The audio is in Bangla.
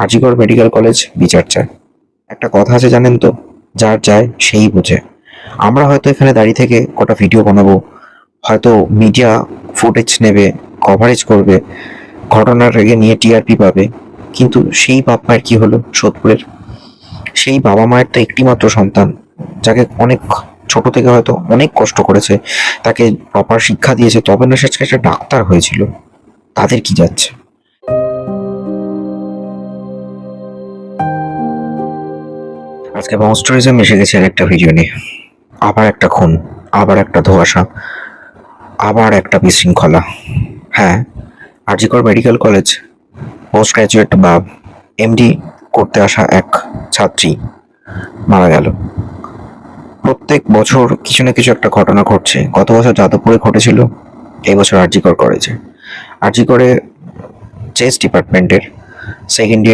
আজিগড় মেডিকেল কলেজ বিচার চায়। একটা কথা আছে জানেন তো, যার যায় সেই বোঝে। আমরা হয়তো এখানে দাঁড়িয়ে থেকে কটা ভিডিও বানাবো, হয়তো মিডিয়া ফুটেজ নেবে, কভারেজ করবে, ঘটনার রেগে নিয়ে টিআরপি পাবে, কিন্তু সেই বাপ মায়ের কি হলো সোদপুরের? সেই বাবা মায়ের তো একটি মাত্র সন্তান, যাকে অনেক ছোট থেকে হয়তো অনেক কষ্ট করেছে, তাকে প্রপার শিক্ষা দিয়েছে, তবে না সে আজকে একটা ডাক্তার হয়েছিল। তাদের কি যাচ্ছে? আজকে মনস্টারিজম এসে গেছে আর একটা ভিডিও নিয়ে। আবার একটা খুন, আবার একটা ধোঁয়াশা, আবার একটা বিশৃঙ্খলা। হ্যাঁ, RG Kar medical college post graduate বা এমডি করতে আসা এক ছাত্রী মারা গেল। প্রত্যেক বছর কিছু না কিছু একটা ঘটনা ঘটছে। গত বছর যাদবপুরে ঘটেছিল, এই বছর আরজিকর করেছে। আরজিকরে চেস্ট ডিপার্টমেন্টের সেকেন্ড ইয়ার